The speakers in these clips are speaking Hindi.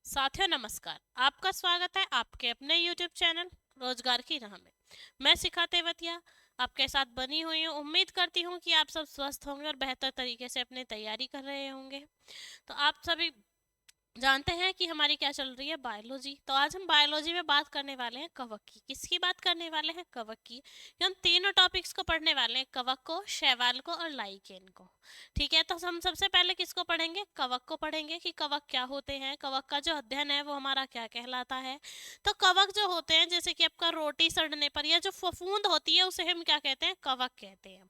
साथियों नमस्कार। आपका स्वागत है आपके अपने YouTube चैनल रोजगार की राह में। मैं शिखा तेवतिया आपके साथ बनी हुई हूँ। उम्मीद करती हूँ कि आप सब स्वस्थ होंगे और बेहतर तरीके से अपनी तैयारी कर रहे होंगे। तो आप सभी जानते हैं कि हमारी क्या चल रही है, बायोलॉजी। तो आज हम बायोलॉजी में बात करने वाले हैं कवक की। किसकी बात करने वाले हैं? कवक की। ये हम तीनों टॉपिक्स को पढ़ने वाले हैं, कवक को, शैवाल को और लाइकेन को। ठीक है, तो हम सबसे पहले किसको पढ़ेंगे? कवक को पढ़ेंगे कि कवक क्या होते हैं, कवक का जो अध्ययन है वो हमारा क्या कहलाता है। तो कवक जो होते हैं, जैसे कि आपका रोटी सड़ने पर या जो फफूंद होती है उसे हम क्या कहते हैं? कवक कहते हैं।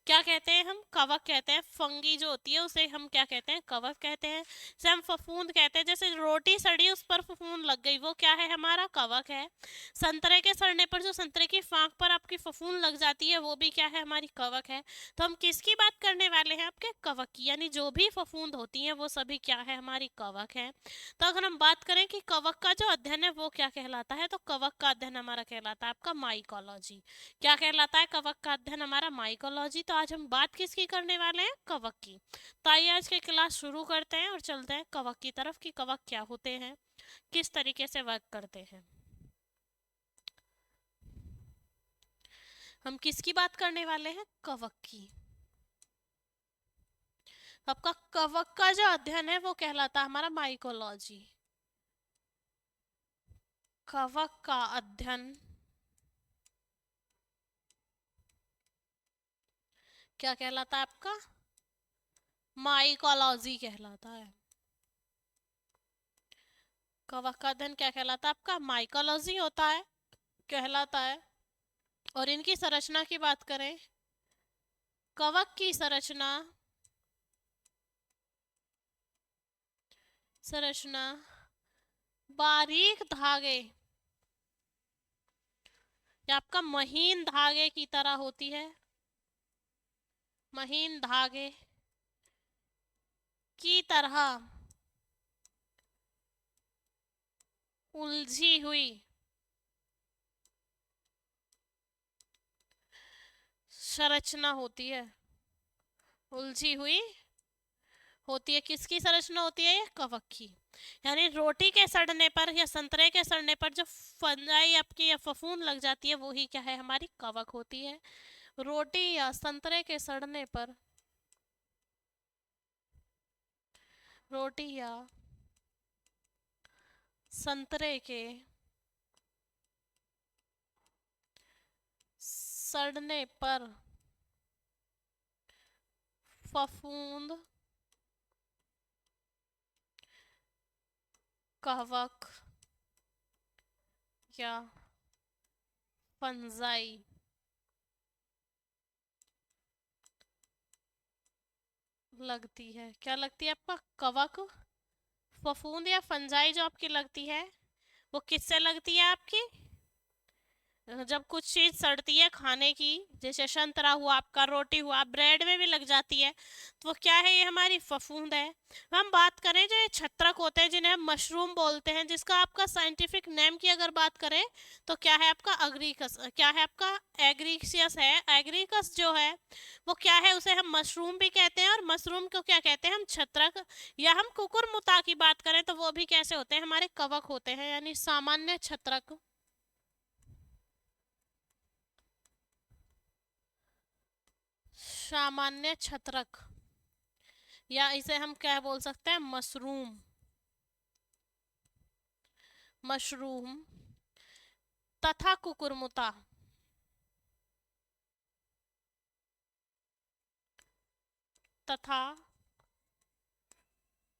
क्या कहते हैं हम? कवक कहते हैं। फंगी जो होती है उसे हम क्या कहते हैं? कवक कहते हैं। से हम फफूंद कहते हैं, जैसे रोटी सड़ी उस पर फफूंद लग गई, वो क्या है? हमारा कवक है। संतरे के सड़ने पर जो संतरे की फांक पर आपकी फफूंद लग जाती है वो भी क्या है? हमारी कवक है। तो हम किसकी बात करने वाले हैं? आपके कवक की, यानी जो भी फफूंद होती हैं वो सभी क्या है? हमारी कवक है। तो अगर हम बात करें कि कवक का जो अध्ययन है वो क्या कहलाता है, तो कवक का अध्ययन हमारा कहलाता है आपका माइकोलॉजी। क्या कहलाता है? कवक का अध्ययन हमारा माइकोलॉजी। तो आज हम बात किसकी करने वाले हैं? कवक की। तो आइए आज की क्लास शुरू करते हैं और चलते हैं कवक की तरफ कि कवक क्या होते हैं, किस तरीके से वर्क करते हैं। हम किसकी बात करने वाले हैं? कवक की। आपका कवक का जो अध्ययन है वो कहलाता है हमारा माइकोलॉजी। कवक का अध्ययन क्या कहलाता है? आपका माइकोलॉजी कहलाता है। कवक का अध्ययन क्या कहलाता है? आपका माइकोलॉजी होता है, कहलाता है। और इनकी संरचना की बात करें, कवक की संरचना संरचना बारीक धागे या आपका महीन धागे की तरह होती है। महीन धागे की तरह उलझी हुई संरचना होती है। उलझी हुई होती है। किसकी संरचना होती है? ये कवक की। यानी रोटी के सड़ने पर या संतरे के सड़ने पर जो फंजाई आपकी या फफूंद लग जाती है वो ही क्या है? हमारी कवक होती है। रोटी या संतरे के सड़ने पर, रोटी या संतरे के सड़ने पर फफूंद कवक या फंजाई लगती है। क्या लगती है? आपका कवक, फफूंद या फंजाई जो आपकी लगती है वो किससे लगती है आपकी? जब कुछ चीज सड़ती है खाने की, जैसे संतरा हुआ आपका, रोटी हुआ, ब्रेड में भी लग जाती है, तो वो क्या है? ये हमारी फफूंद है। हम बात करें जो ये छत्रक होते हैं जिन्हें हम मशरूम बोलते हैं, जिसका आपका साइंटिफिक नेम की अगर बात करें तो क्या है? आपका अग्रिकस। क्या है? आपका एग्रीसियस है। एग्रीकस जो है वो क्या है? उसे हम मशरूम भी कहते हैं, और मशरूम को क्या कहते हैं? हम छत्रक। या हम कुकुरमुता की बात करें तो वो भी कैसे होते हैं? हमारे कवक होते हैं, यानी सामान्य छत्रक। सामान्य छत्रक, या इसे हम क्या बोल सकते हैं? मशरूम। मशरूम तथा कुकुरमुता। तथा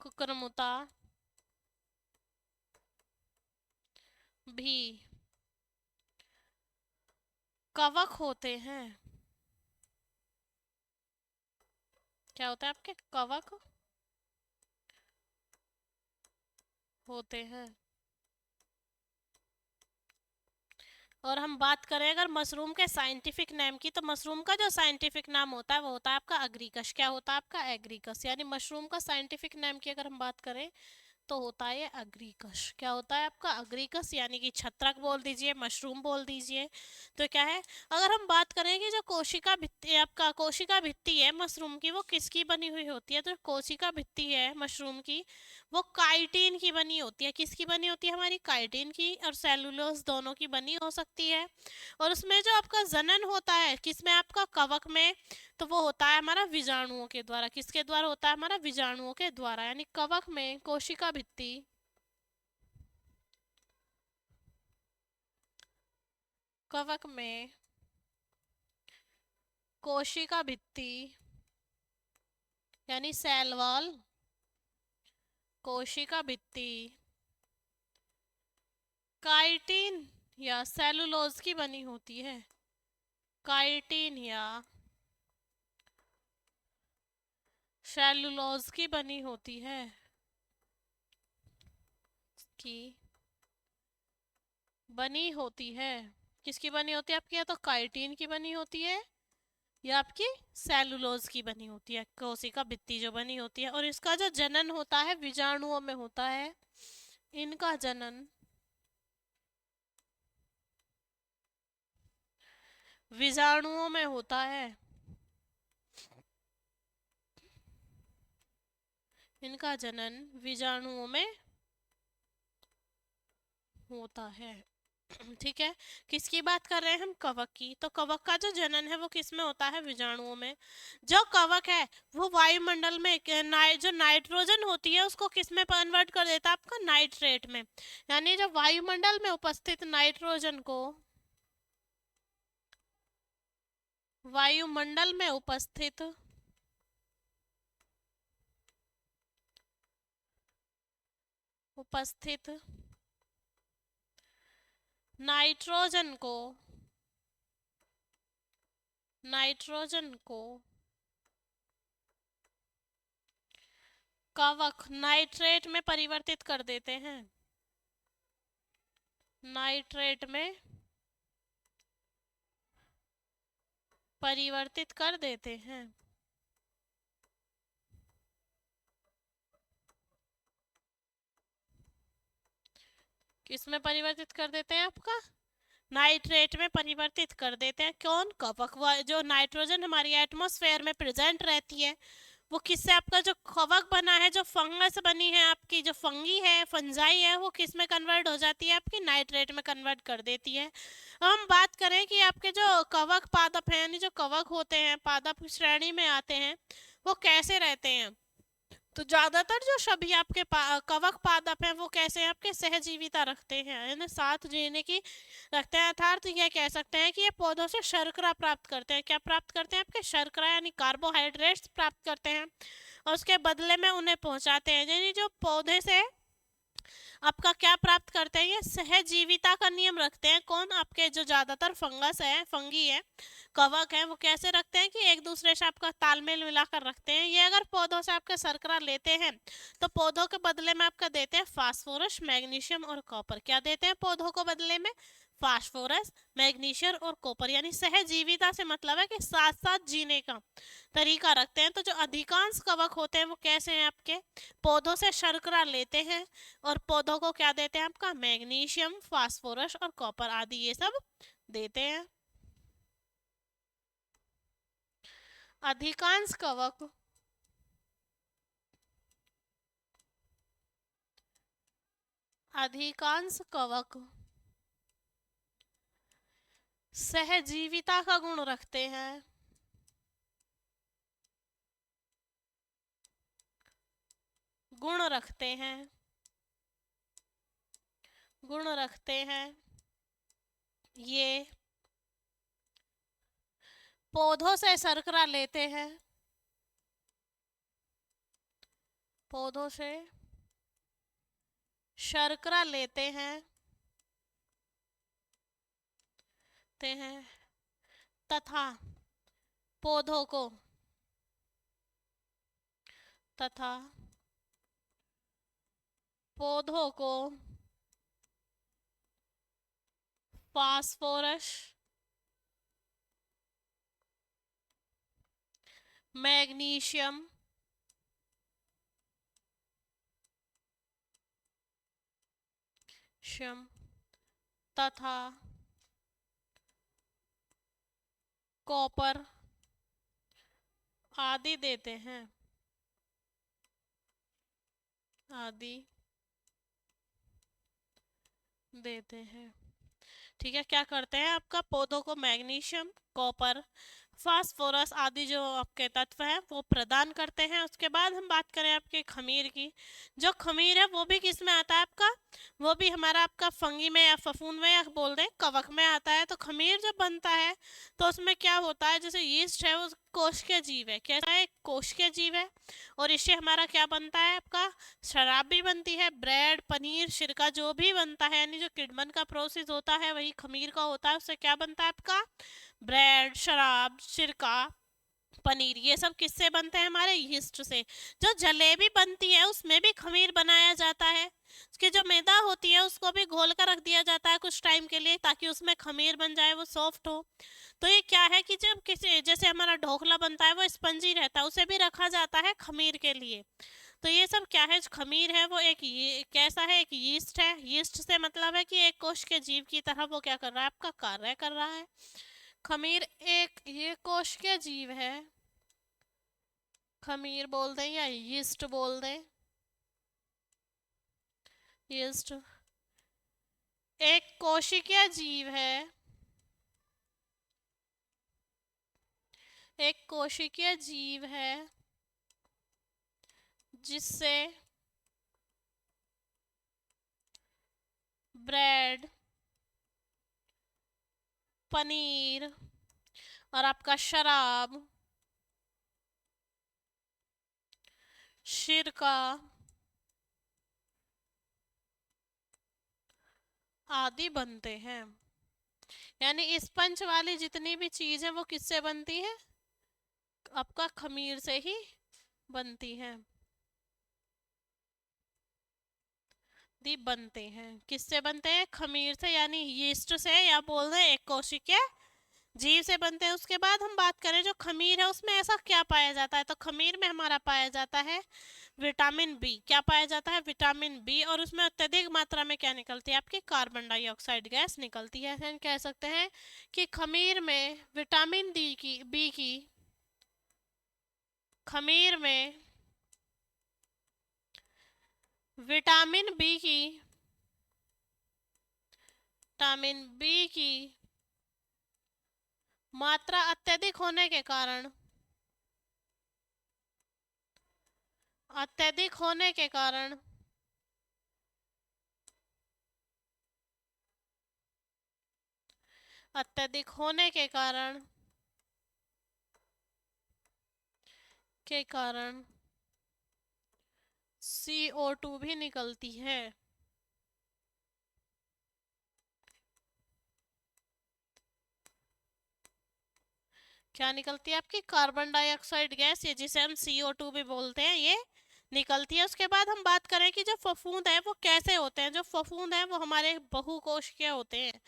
कुकुरमुता भी कवक होते हैं। क्या होता है? आपके कवक होते हैं। और हम बात करें अगर मशरूम के साइंटिफिक नेम की, तो मशरूम का जो साइंटिफिक नाम होता है वो होता है आपका अग्रिकस। क्या होता है? आपका एग्रीकस। यानी मशरूम का साइंटिफिक नेम की अगर हम बात करें तो होता है अग्रिकस। क्या होता है आपका? अग्रिकस, यानी कि छत्रक बोल दीजिए, मशरूम बोल दीजिए। तो क्या है, अगर हम बात करें कि जो कोशिका भित्ति आपका कोशिका भित्ति है मशरूम की, वो किसकी बनी हुई होती है? तो कोशिका भित्ति है मशरूम की, वो काइटिन की बनी होती है। किसकी बनी होती है? हमारी काइटिन की और सेलुलोज दोनों की बनी हो सकती है। और उसमें जो आपका जनन होता है किसमें? आपका कवक में। तो वो होता है हमारा बीजाणुओं के द्वारा। किसके द्वारा होता है? हमारा बीजाणुओं के द्वारा, यानी कवक में कोशिका भित्ति, कवक में कोशिका भित्ति यानी सेल वॉल, कोशिका भित्ति काइटिन या सेलुलोज की बनी होती है। काइटिन या सेलुलोज की बनी होती है। की बनी होती है। किसकी बनी होती है आपकी? या तो काइटिन की बनी होती है या आपकी सेलुलोज की बनी होती है, कोशिका भित्ति जो बनी होती है। और इसका जो जनन होता है बीजाणुओं में होता है। इनका जनन बीजाणुओं में होता है। इनका जनन बीजाणुओं में होता है। ठीक है। किसकी बात कर रहे हैं हम? कवक की। तो कवक का जो जनन है वो किस में होता है? बीजाणुओं में। जो कवक है वो वायुमंडल में जो नाइट्रोजन होती है उसको किस में कन्वर्ट कर देता है? आपका नाइट्रेट में। यानी जो वायुमंडल में उपस्थित नाइट्रोजन को, वायुमंडल में उपस्थित नाइट्रोजन को, नाइट्रोजन को कवक नाइट्रेट में परिवर्तित कर देते हैं। नाइट्रेट में परिवर्तित कर देते हैं। किस में परिवर्तित कर देते हैं? आपका नाइट्रेट में परिवर्तित कर देते हैं। कौन? कवक। जो नाइट्रोजन हमारी एटमॉस्फेयर में प्रेजेंट रहती है वो किससे? आपका जो कवक बना है, जो फंगस बनी है आपकी, जो फंगी है, फंजाई है, वो किस में कन्वर्ट हो जाती है? आपकी नाइट्रेट में कन्वर्ट कर देती है। अब हम बात करें कि आपके जो कवक पादप हैं, यानी जो कवक होते हैं पादप श्रेणी में आते हैं, वो कैसे रहते हैं? तो ज्यादातर जो सभी आपके कवक पादप हैं वो कैसे हैं? आपके सहजीविता रखते हैं, यानी साथ जीने की रखते हैं। अर्थात ये कह सकते हैं कि ये पौधों से शर्करा प्राप्त करते हैं। क्या प्राप्त करते हैं? आपके शर्करा यानी कार्बोहाइड्रेट्स प्राप्त करते हैं और उसके बदले में उन्हें पहुंचाते हैं। यानी जो पौधे से आपका क्या प्राप्त करते हैं? ये सहजीविता का नियम रखते हैं। कौन? आपके जो ज्यादातर फंगस है, फंगी है, कवक है, वो कैसे रखते हैं कि एक दूसरे से आपका तालमेल मिलाकर रखते हैं। ये अगर पौधों से आपके शर्करा लेते हैं तो पौधों के बदले में आपका देते हैं फास्फोरस, मैग्नीशियम और कॉपर। क्या देते हैं पौधों को बदले में? फास्फोरस, मैग्नीशियम और कॉपर। यानी सहजीविता से मतलब है कि साथ साथ जीने का तरीका रखते हैं। तो जो अधिकांश कवक होते हैं वो कैसे हैं? आपके पौधों से शर्करा लेते हैं और पौधों को क्या देते हैं? आपका मैग्नीशियम, फास्फोरस और कॉपर आदि ये सब देते हैं। अधिकांश कवक अधिकांश कवक सहजीविता का गुण रखते हैं। गुण रखते हैं। गुण रखते हैं। ये पौधों से शर्करा लेते हैं। पौधों से शर्करा लेते हैं तथा पौधों को तथा पौधों को फास्फोरस, मैग्नीशियम शम तथा कॉपर आदि देते हैं, आदि देते हैं। ठीक है, क्या करते हैं आपका पौधों को मैग्नीशियम, कॉपर, फास्फोरस आदि जो आपके तत्व हैं वो प्रदान करते हैं। उसके बाद हम बात करें आपके खमीर की, जो खमीर है वो भी किस में आता है आपका, वो भी हमारा आपका फंगी में या फफूंद में या बोल दें कवक में आता है। तो खमीर जब बनता है तो उसमें क्या होता है, जैसे यीस्ट है वो कोशिकीय जीव है, कैसा है, कोशिकीय जीव है, और इससे हमारा क्या बनता है आपका, शराब भी बनती है, ब्रेड, पनीर, सिरका जो भी बनता है, यानी जो किडमन का प्रोसेस होता है वही खमीर का होता है, उससे क्या बनता है आपका, ब्रेड, शराब, सिरका, पनीर, ये सब किससे बनते हैं, हमारे यीस्ट से। जो जलेबी बनती है उसमें भी खमीर बनाया जाता है, उसकी जो मैदा होती है उसको भी घोल कर रख दिया जाता है कुछ टाइम के लिए ताकि उसमें खमीर बन जाए, वो सॉफ्ट हो। तो ये क्या है कि जब किसी, जैसे हमारा ढोकला बनता है वो स्पंजी रहता है, उसे भी रखा जाता है खमीर के लिए। तो ये सब क्या है, खमीर है वो एक ये कैसा है, एक यीस्ट है। यीस्ट से मतलब है कि एक कोश के जीव की तरह वो क्या कर रहा है, आपका कार्य कर रहा है। खमीर एक ये कोश के जीव है, खमीर बोल दें या यीस्ट बोल दें, यीस्ट एक कोशिकीय जीव है, एक कोशिकीय जीव है जिससे ब्रेड, पनीर और आपका शराब, सिरका आदि बनते हैं। यानी स्पंज वाली जितनी भी चीज है वो किससे बनती है, आपका खमीर से ही बनती है, दी बनते हैं, किससे बनते हैं, खमीर से, यानी यीस्ट से, या बोल रहे एक कोशिकीय जीव से बनते हैं। उसके बाद हम बात करें जो खमीर है उसमें ऐसा क्या पाया जाता है, तो खमीर में हमारा पाया जाता है विटामिन बी। क्या पाया जाता है, विटामिन बी, और उसमें अत्यधिक मात्रा में क्या निकलती है, आपकी कार्बन डाइऑक्साइड गैस निकलती है। हम कह सकते हैं कि खमीर में विटामिन डी की बी की, खमीर में विटामिन बी की, विटामिन बी की मात्रा अत्यधिक होने के कारण, अत्यधिक होने के कारण अत्यधिक होने के कारण CO2 भी निकलती है। क्या निकलती है आपकी, कार्बन डाइऑक्साइड गैस, ये जिसे हम CO2 भी बोलते हैं, ये निकलती है। उसके बाद हम बात करें कि जो फफूंद है वो कैसे होते हैं। जो फफूंद है वो हमारे बहुकोशिकीय होते हैं,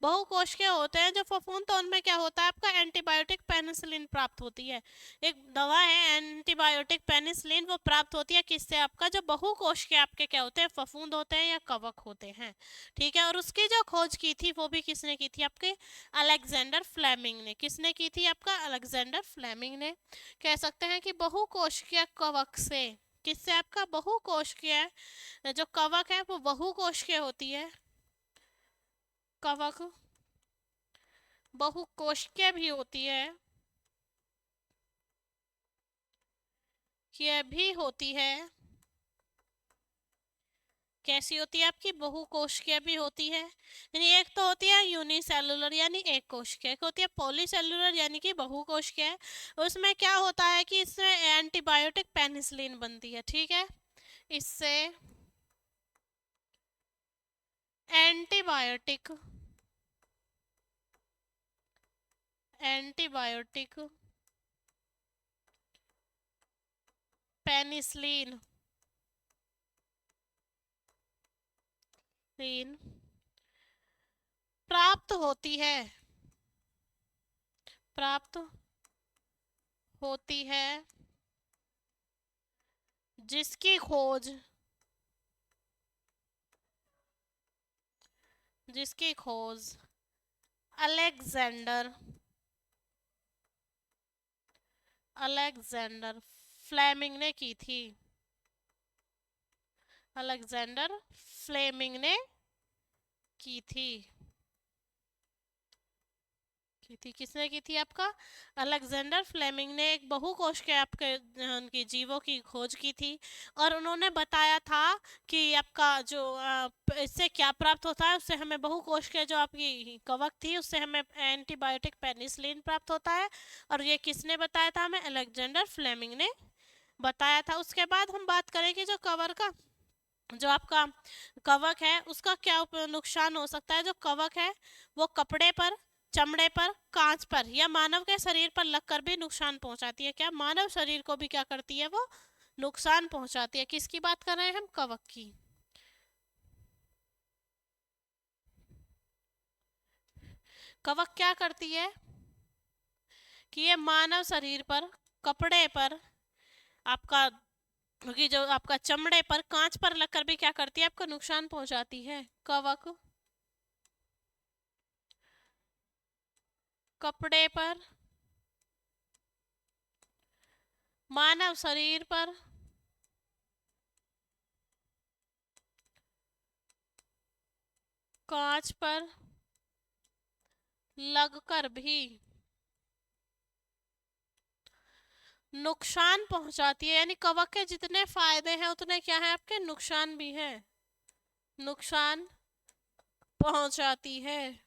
बहुकोशिकीय होते हैं जो फफूंद। तो उनमें क्या होता है, आपका एंटीबायोटिक पेनिसिलिन प्राप्त होती है, एक दवा है एंटीबायोटिक पेनिसिलिन, वो प्राप्त होती है किससे, आपका जो बहुकोशिकीय आपके क्या होते हैं, फफूंद होते हैं या कवक होते हैं। ठीक है, और उसकी जो खोज की थी वो भी किसने की थी, आपके अलेक्जेंडर फ्लेमिंग ने। किसने की थी, आपका अलेक्जेंडर फ्लेमिंग ने। कह सकते हैं कि बहुकोशिकीय कवक से, किससे, आपका बहुकोशिकीय जो कवक है वो बहुकोशिकीय होती है, कवक बहुकोशिकीय भी होती है, यह भी होती है, कैसी होती है आपकी, बहुकोशिकीय भी होती है। यानी एक तो होती है यूनिसेलुलर यानी एक कोशिकीय, एक होती है पॉलीसेलुलर यानी कि बहुकोशिकीय। उसमें क्या होता है कि इसमें एंटीबायोटिक पेनिसिलिन बनती है। ठीक है, इससे एंटीबायोटिक एंटीबायोटिक पेनिसिलिन प्राप्त होती है, प्राप्त होती है, जिसकी खोज जिसकी खोज अलेक्जेंडर अलेक्जेंडर फ्लेमिंग ने की थी। अलेक्जेंडर फ्लेमिंग ने की थी। किसने की थी? आपका अलेक्जेंडर फ्लेमिंग ने एक बहुकोश के आपके उनकी जीवों की खोज की थी। और उन्होंने बताया था कि आपका जो इससे क्या प्राप्त होता है, उससे हमें बहुकोश के जो आपकी कवक थी उससे हमें एंटीबायोटिक पेनिसिलिन प्राप्त होता है। और ये किसने बताया था? हमें अलेक्जेंडर फ्लेमिंग ने बताया था। उसके बाद हम बात करेंगे जो कवर का जो आपका कवक है उसका क्या नुकसान हो सकता है। जो कवक है वो कपड़े पर, चमड़े पर, कांच पर या मानव के शरीर पर लगकर भी नुकसान पहुंचाती है। क्या? मानव शरीर को भी क्या करती है? वो नुकसान पहुंचाती है। किसकी बात कर रहे हैं हम? कवक की। कवक क्या करती है कि ये मानव शरीर पर, कपड़े पर, आपका क्योंकि जो आपका चमड़े पर, कांच पर लगकर भी क्या करती है? आपको नुकसान पहुंचाती है। कवक कपड़े पर, मानव शरीर पर, कांच पर लगकर भी नुकसान पहुंचाती है। यानी कवक के जितने फायदे हैं उतने क्या है? आपके नुकसान भी है। नुकसान पहुंचाती है।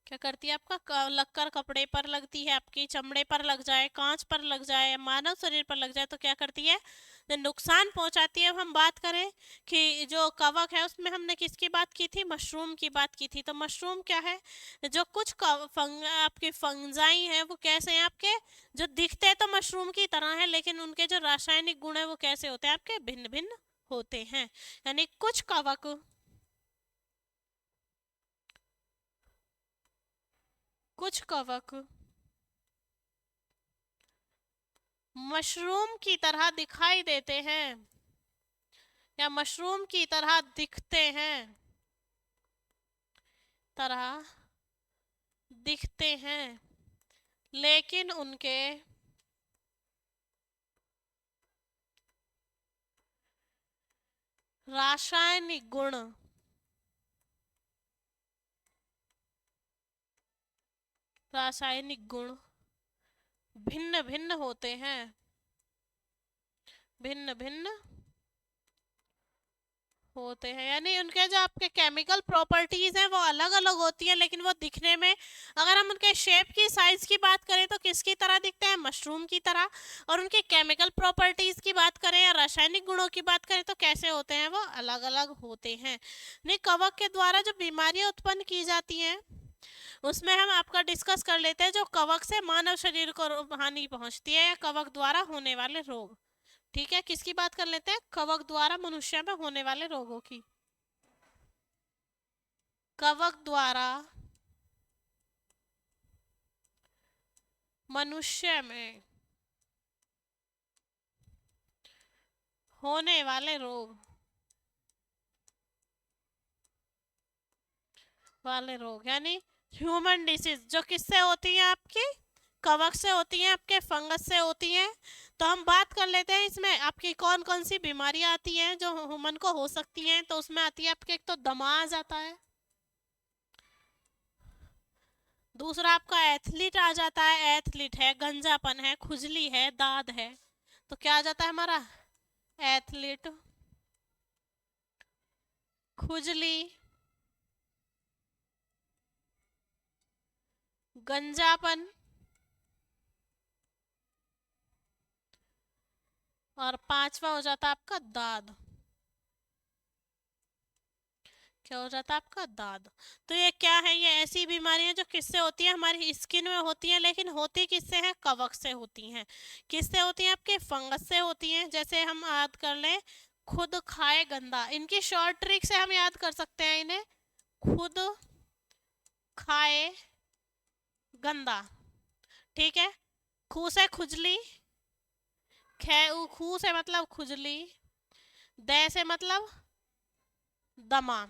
क्या करती है? आपका लगकर कपड़े पर लगती है, आपकी चमड़े पर लग जाए, कांच पर लग जाए, मानव शरीर पर लग जाए तो क्या करती है? तो नुकसान पहुंचाती है। अब हम बात करें कि जो कवक है उसमें हमने किसकी बात की थी? मशरूम की बात की थी। तो मशरूम क्या है? जो कुछ आपके फंजाई हैं वो कैसे हैं? आपके जो दिखते तो मशरूम की तरह है लेकिन उनके जो रासायनिक गुण है वो कैसे होते हैं? आपके भिन्न भिन्न होते हैं। यानी कुछ कवक मशरूम की तरह दिखाई देते हैं या मशरूम की तरह दिखते हैं, तरह दिखते हैं, लेकिन उनके रासायनिक गुण रासायनिक गुण भिन्न भिन्न होते हैं। भिन्न भिन्न होते हैं यानी उनके जो आपके केमिकल प्रॉपर्टीज हैं वो अलग अलग होती हैं, लेकिन वो दिखने में, अगर हम उनके शेप की, साइज की बात करें तो किसकी तरह दिखते हैं? मशरूम की तरह। और उनकी केमिकल प्रॉपर्टीज की बात करें या रासायनिक गुणों की बात करें तो कैसे होते हैं? वो अलग अलग होते हैं। नहीं, कवक के द्वारा जो बीमारियां उत्पन्न की जाती हैं उसमें हम आपका डिस्कस कर लेते हैं जो कवक से मानव शरीर को हानि पहुंचती है या कवक द्वारा होने वाले रोग। ठीक है, किसकी बात कर लेते हैं? कवक द्वारा मनुष्य में होने वाले रोगों की। कवक द्वारा मनुष्य में होने वाले रोग यानी ह्यूमन डिसीज जो किससे होती है? आपकी कवक से होती हैं, आपके फंगस से होती हैं। तो हम बात कर लेते हैं इसमें आपकी कौन कौन सी बीमारियां आती हैं जो ह्यूमन को हो सकती हैं। तो उसमें आती है आपके, एक तो दमा आ जाता है, दूसरा आपका एथलीट आ जाता है, एथलीट है, गंजापन है, खुजली है, दाद है। तो क्या आ जाता है हमारा? एथलीट, खुजली, गंजापन और पांचवा हो जाता है आपका दाद। क्या हो जाता है? आपका दाद। तो ये क्या है? ये ऐसी बीमारियां जो किससे होती है? हमारी स्किन में होती हैं, लेकिन होती किससे है? कवक से होती हैं। किससे होती हैं? आपके फंगस से होती हैं। जैसे हम याद कर लें, खुद खाए गंदा, इनकी शॉर्ट ट्रिक से हम याद कर सकते हैं इन्हें। खुद खाए गंदा। ठीक है। खू से खुजली, खू से मतलब खुजली, दे से मतलब दमा,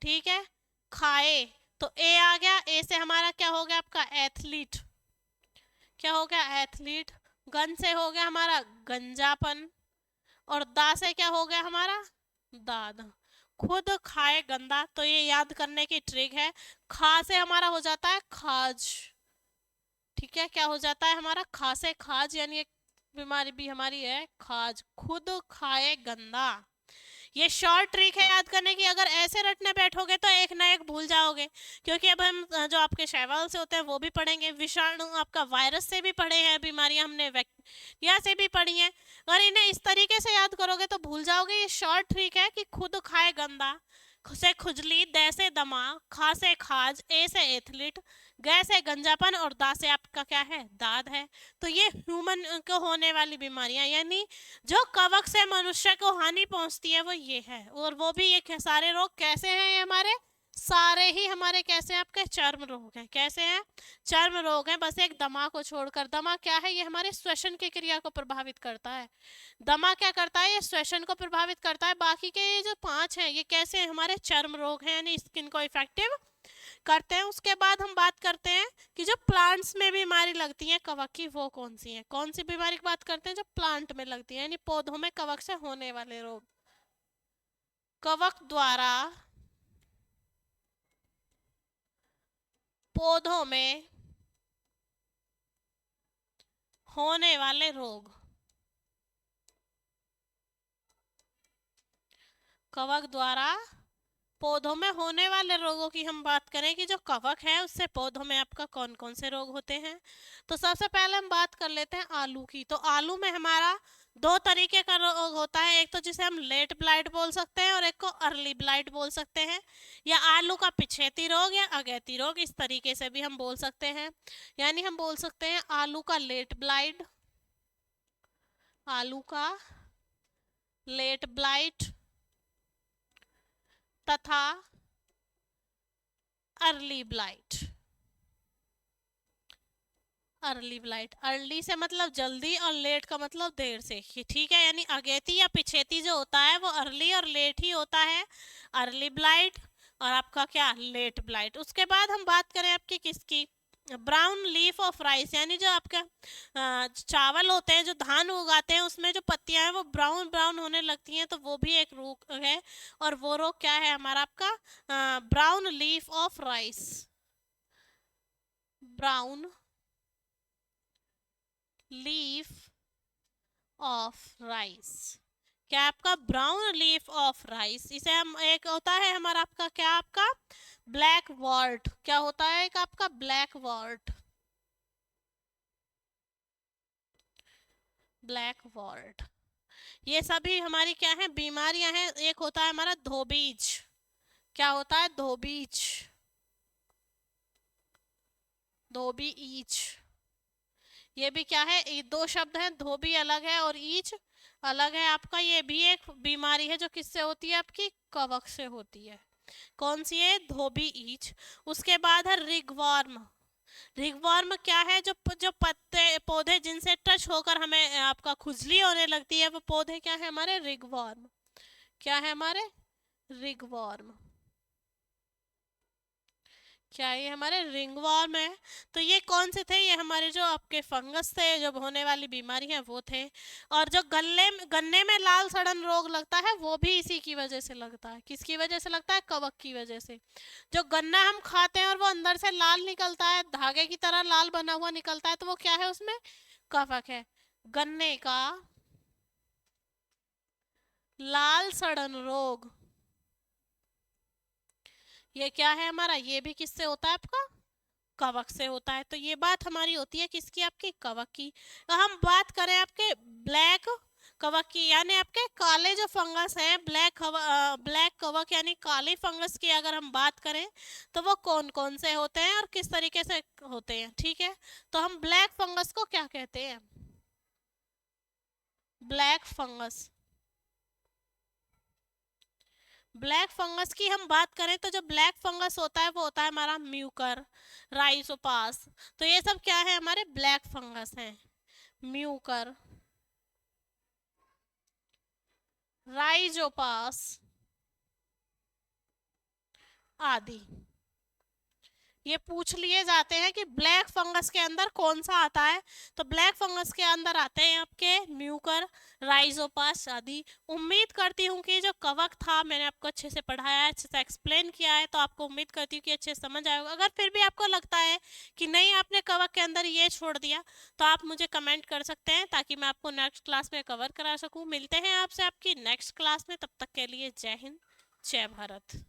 ठीक है। खाए तो ए आ गया, ए से हमारा क्या हो गया आपका एथलीट, क्या हो गया एथलीट। गन से हो गया हमारा गंजापन, और दा से क्या हो गया हमारा दाद। खुद खाए गंदा, तो ये याद करने की ट्रिक है। खा से हमारा हो जाता है खाज, ठीक है, क्या हो जाता है हमारा खा से खाज, यानी एक बीमारी भी हमारी है खाज, खुद खाए गंदा। ये शॉर्ट ट्रिक है याद करने की, अगर ऐसे रटने बैठोगे तो एक ना एक भूल जाओगे, क्योंकि अब हम जो आपके शैवाल से होते हैं वो भी पढ़ेंगे, विषाणु आपका वायरस से भी पढ़े हैं, बीमारियां हमने बैक्टीरिया से भी पढ़ी हैं। अगर इन्हें इस तरीके से याद करोगे तो भूल जाओगे। ये शॉर्ट ट्रिक है कि खुद खाए गंदा, से खुजली, दै से दमा, खा से खाज, ए से एथलीट, गै से गंजापन, और दा से आपका क्या है दाद है। तो ये ह्यूमन को होने वाली बीमारियां, यानी जो कवक से मनुष्य को हानि पहुंचती है वो ये है। और वो भी ये सारे रोग कैसे हैं, ये हमारे सारे ही हमारे कैसे हैं आपके चर्म रोग हैं। कैसे हैं, चर्म रोग हैं, बस एक दमा को छोड़कर। दमा क्या है, ये हमारे श्वसन की क्रिया को प्रभावित करता है। दमा क्या करता है, ये श्वसन को प्रभावित करता है। बाकी के ये जो 5 हैं ये कैसे हैं, हमारे चर्म रोग हैं, यानी स्किन को इफेक्टिव करते हैं। उसके बाद हम बात करते हैं कि जो प्लांट्स में बीमारी लगती है कवक की, वो कौन सी है। कौन सी बीमारी की बात करते हैं, जो प्लांट में लगती है, यानी पौधों में कवक से होने वाले रोग। कवक द्वारा पौधों में होने वाले रोग, कवक द्वारा पौधों में होने वाले रोगों की हम बात करें कि जो कवक है उससे पौधों में आपका कौन कौन से रोग होते हैं। तो सबसे पहले हम बात कर लेते हैं आलू की। तो आलू में हमारा 2 तरीके का रोग होता है, एक तो जिसे हम लेट ब्लाइट बोल सकते हैं और एक को अर्ली ब्लाइट बोल सकते हैं, या आलू का पिछेती रोग या अगैती रोग, इस तरीके से भी हम बोल सकते हैं। यानी हम बोल सकते हैं आलू का लेट ब्लाइट, आलू का लेट ब्लाइट तथा early blight. Early blight, early से मतलब जल्दी और लेट का मतलब देर से, ठीक है। यानी अगेती या पिछेती जो होता है वो अर्ली और लेट ही होता है, अर्ली ब्लाइट, और आपका क्या लेट ब्लाइट। उसके बाद हम बात करें आपकी किसकी, ब्राउन लीफ ऑफ राइस, यानी जो आपका चावल होते हैं, जो धान उगाते हैं उसमें जो पत्तियां हैं वो ब्राउन ब्राउन होने लगती हैं, तो वो भी एक रोग है। और वो रोग क्या है हमारा आपका brown leaf of rice, brown leaf of rice, क्या आपका ब्राउन लीफ ऑफ राइस। इसे हम एक होता है हमारा आपका क्या आपका ब्लैक वॉर्ट, क्या होता है एक आपका ब्लैक वॉर्ट, ब्लैक वॉर्ट। ये सभी हमारी क्या है बीमारियां हैं। एक होता है हमारा धोबीज, क्या होता है धोबीज, धोबी ईच, ये भी क्या है, ये 2 शब्द हैं, धोबी अलग है और ईच अलग है आपका। ये भी एक बीमारी है जो किससे होती है आपकी कवक से होती है। कौन सी है, धोबी ईच। उसके बाद है रिगवर्म। रिगवर्म क्या है, जो जो पत्ते पौधे जिनसे टच होकर हमें आपका खुजली होने लगती है, वो पौधे क्या है हमारे रिगवर्म, क्या है हमारे रिगवर्म, क्या ये हमारे रिंगवर्म है। तो ये कौन से थे, ये हमारे जो आपके फंगस थे, जो होने वाली बीमारी है वो थे। और जो गन्ने में लाल सड़न रोग लगता है वो भी इसी की वजह से लगता है। किसकी वजह से लगता है, कवक की वजह से। जो गन्ना हम खाते हैं और वो अंदर से लाल निकलता है, धागे की तरह लाल बना हुआ निकलता है, तो वो क्या है उसमें कवक है। गन्ने का लाल सड़न रोग, ये क्या है हमारा, ये भी किससे होता है आपका कवक से होता है। तो ये बात हमारी होती है किसकी, आपकी कवक की। हम बात करें आपके ब्लैक कवक की, यानी आपके काले जो फंगस हैं, ब्लैक कवक यानी काले फंगस की अगर हम बात करें तो वो कौन कौन से होते हैं और किस तरीके से होते हैं, ठीक है। तो हम ब्लैक फंगस को क्या कहते हैं, ब्लैक फंगस, ब्लैक फंगस की हम बात करें तो जो ब्लैक फंगस होता है वो होता है हमारा म्यूकर, राइसोपास। तो ये सब क्या है हमारे ब्लैक फंगस हैं, म्यूकर, राइजोपास, आदि। ये पूछ लिए जाते हैं कि ब्लैक फंगस के अंदर कौन सा आता है। तो ब्लैक फंगस के अंदर आते हैं आपके म्यूकर, राइजोपास आदि। उम्मीद करती हूँ कि जो कवक था मैंने आपको अच्छे से पढ़ाया है, अच्छे से एक्सप्लेन किया है, तो आपको उम्मीद करती हूँ कि अच्छे से समझ आएगा। अगर फिर भी आपको लगता है कि नहीं आपने कवक के अंदर ये छोड़ दिया, तो आप मुझे कमेंट कर सकते हैं ताकि मैं आपको नेक्स्ट क्लास में कवर करा सकूँ। मिलते हैं आपसे आपकी नेक्स्ट क्लास में, तब तक के लिए जय हिंद, जय भारत।